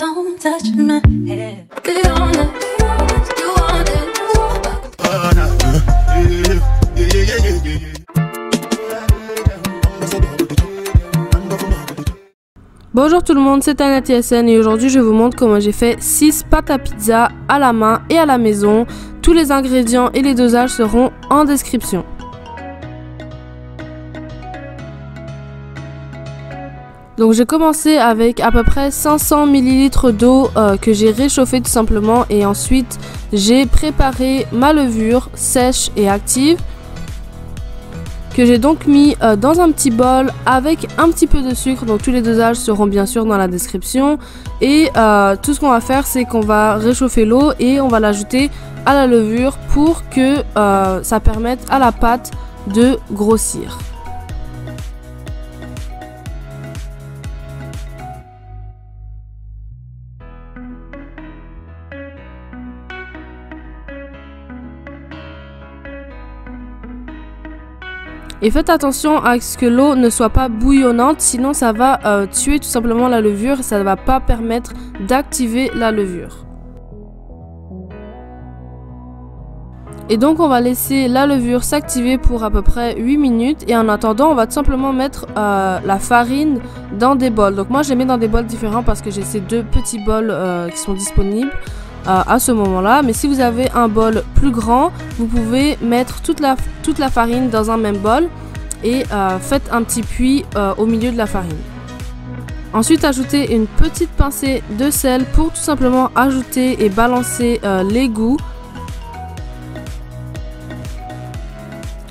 Don't touch my head. Do you want it? Do you want it? Bonjour tout le monde, c'est Anna TSN et aujourd'hui je vous montre comment j'ai fait 6 pâtes à pizza à la main et à la maison. Tous les ingrédients et les dosages seront en description. Donc j'ai commencé avec à peu près 500 ml d'eau que j'ai réchauffée tout simplement et ensuite j'ai préparé ma levure sèche et active que j'ai donc mis dans un petit bol avec un petit peu de sucre. Donc tous les dosages seront bien sûr dans la description et tout ce qu'on va faire c'est qu'on va réchauffer l'eau et on va l'ajouter à la levure pour que ça permette à la pâte de grossir. Et faites attention à ce que l'eau ne soit pas bouillonnante, sinon ça va tuer tout simplement la levure et ça ne va pas permettre d'activer la levure. Et donc on va laisser la levure s'activer pour à peu près 8 minutes et en attendant on va tout simplement mettre la farine dans des bols. Donc moi j'ai mis dans des bols différents parce que j'ai ces deux petits bols qui sont disponibles à ce moment-là, mais si vous avez un bol plus grand, vous pouvez mettre toute la farine dans un même bol et faites un petit puits au milieu de la farine. Ensuite, ajoutez une petite pincée de sel pour tout simplement ajouter et balancer les goûts.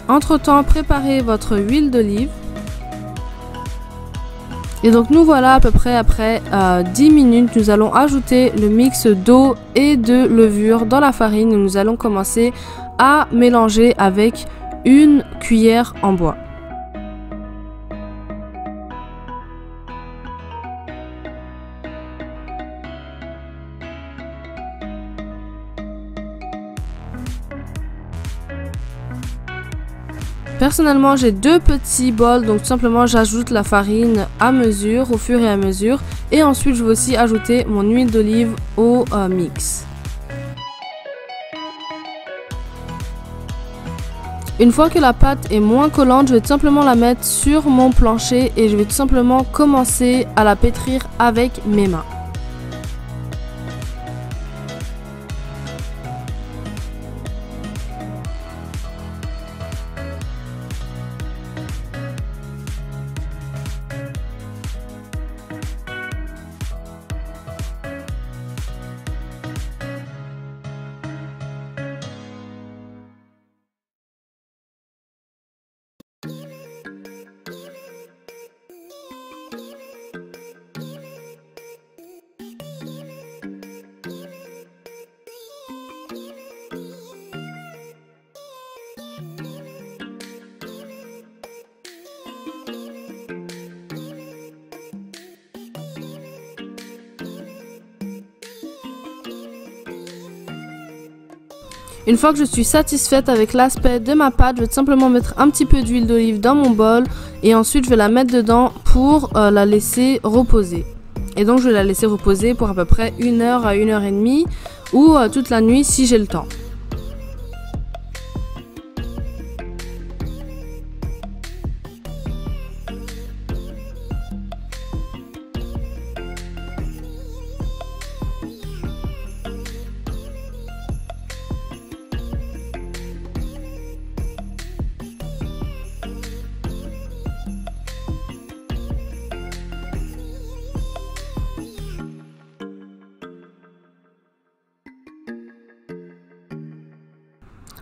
Entre-temps, préparez votre huile d'olive. Et donc nous voilà à peu près après 10 minutes, nous allons ajouter le mix d'eau et de levure dans la farine et nous allons commencer à mélanger avec une cuillère en bois. Personnellement, j'ai deux petits bols, donc tout simplement j'ajoute la farine à mesure, au fur et à mesure. Et ensuite, je vais aussi ajouter mon huile d'olive au mix. Une fois que la pâte est moins collante, je vais tout simplement la mettre sur mon plancher et je vais tout simplement commencer à la pétrir avec mes mains. Une fois que je suis satisfaite avec l'aspect de ma pâte, je vais tout simplement mettre un petit peu d'huile d'olive dans mon bol et ensuite je vais la mettre dedans pour la laisser reposer. Et donc je vais la laisser reposer pour à peu près 1 heure à 1 heure et demie ou toute la nuit si j'ai le temps.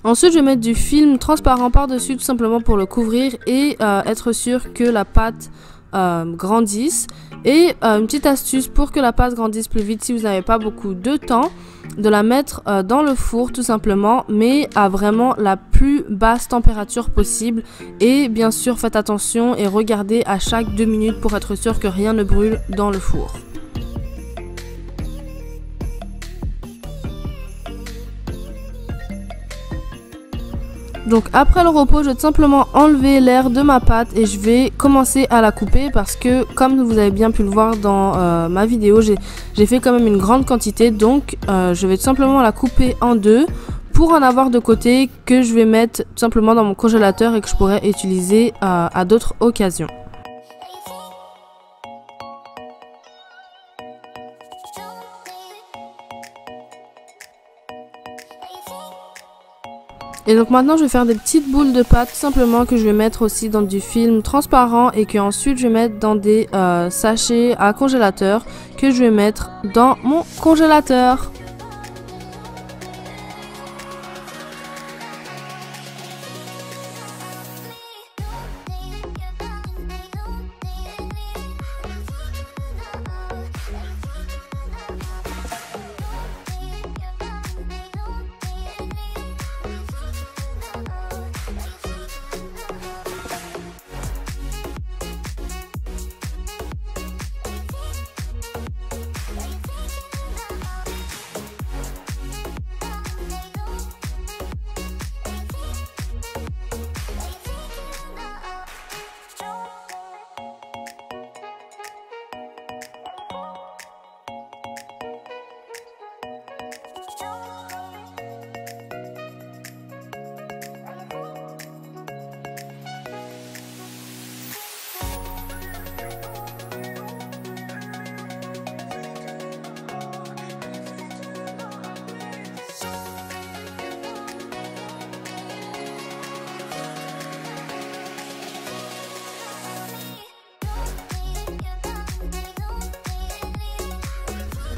Ensuite, je vais mettre du film transparent par-dessus tout simplement pour le couvrir et être sûr que la pâte grandisse. Et une petite astuce pour que la pâte grandisse plus vite si vous n'avez pas beaucoup de temps, de la mettre dans le four tout simplement, mais à vraiment la plus basse température possible. Et bien sûr, faites attention et regardez à chaque 2 minutes pour être sûr que rien ne brûle dans le four. Donc après le repos, je vais tout simplement enlever l'air de ma pâte et je vais commencer à la couper parce que comme vous avez bien pu le voir dans ma vidéo, j'ai fait quand même une grande quantité. Donc je vais tout simplement la couper en deux pour en avoir de côté que je vais mettre tout simplement dans mon congélateur et que je pourrais utiliser à d'autres occasions. Et donc maintenant je vais faire des petites boules de pâte tout simplement que je vais mettre aussi dans du film transparent et que ensuite je vais mettre dans des sachets à congélateur que je vais mettre dans mon congélateur.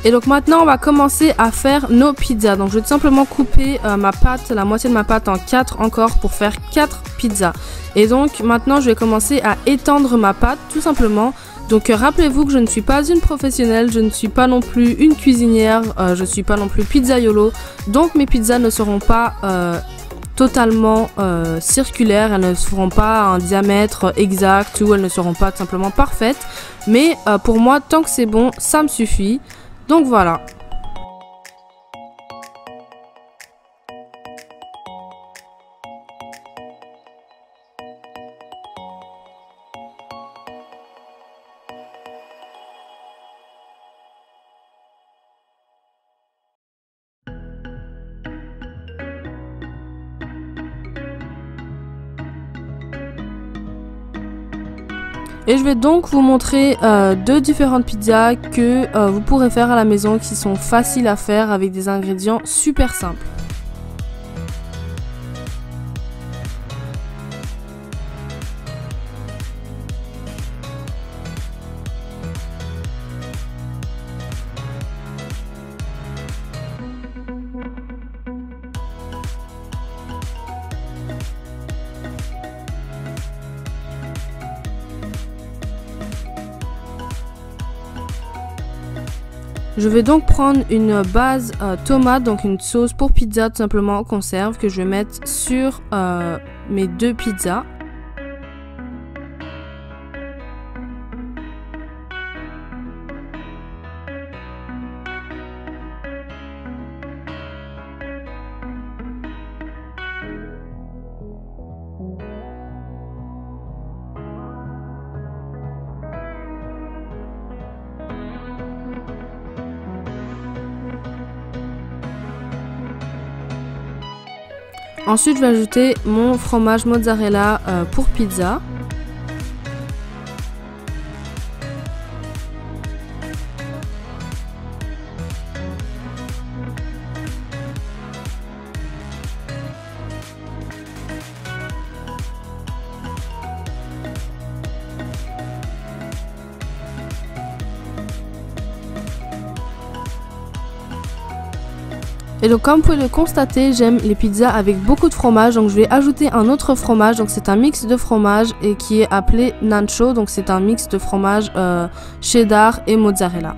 Et donc maintenant on va commencer à faire nos pizzas. Donc je vais tout simplement couper ma pâte, la moitié de ma pâte en 4 encore pour faire 4 pizzas. Et donc maintenant je vais commencer à étendre ma pâte tout simplement. Donc rappelez-vous que je ne suis pas une professionnelle, je ne suis pas non plus une cuisinière, je ne suis pas non plus pizzaiolo. Donc mes pizzas ne seront pas totalement circulaires, elles ne seront pas à un diamètre exact ou elles ne seront pas tout simplement parfaites. Mais pour moi tant que c'est bon, ça me suffit. Donc voilà. Et je vais donc vous montrer deux différentes pizzas que vous pourrez faire à la maison qui sont faciles à faire avec des ingrédients super simples. Je vais donc prendre une base tomate, donc une sauce pour pizza tout simplement en conserve que je vais mettre sur mes deux pizzas. Ensuite, je vais ajouter mon fromage mozzarella pour pizza. Et donc comme vous pouvez le constater, j'aime les pizzas avec beaucoup de fromage, donc je vais ajouter un autre fromage, donc c'est un mix de fromage et qui est appelé Nancho, donc c'est un mix de fromage cheddar et mozzarella.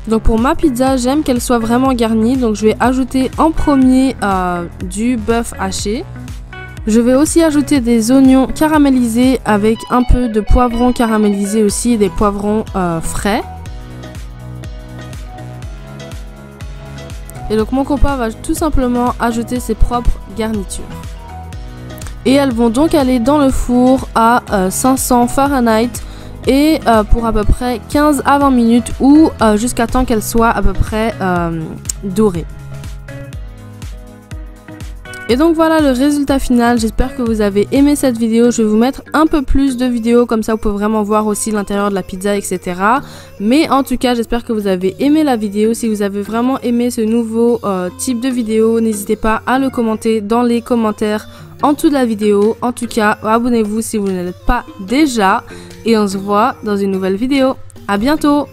Donc pour ma pizza, j'aime qu'elle soit vraiment garnie, donc je vais ajouter en premier du bœuf haché. Je vais aussi ajouter des oignons caramélisés avec un peu de poivrons caramélisés aussi et des poivrons frais. Et donc mon copain va tout simplement ajouter ses propres garnitures. Et elles vont donc aller dans le four à 500 Fahrenheit et pour à peu près 15 à 20 minutes ou jusqu'à temps qu'elles soient à peu près dorées. Et donc voilà le résultat final, j'espère que vous avez aimé cette vidéo. Je vais vous mettre un peu plus de vidéos, comme ça vous pouvez vraiment voir aussi l'intérieur de la pizza, etc. Mais en tout cas, j'espère que vous avez aimé la vidéo. Si vous avez vraiment aimé ce nouveau type de vidéo, n'hésitez pas à le commenter dans les commentaires en dessous de la vidéo. En tout cas, abonnez-vous si vous ne l'êtes pas déjà. Et on se voit dans une nouvelle vidéo. À bientôt!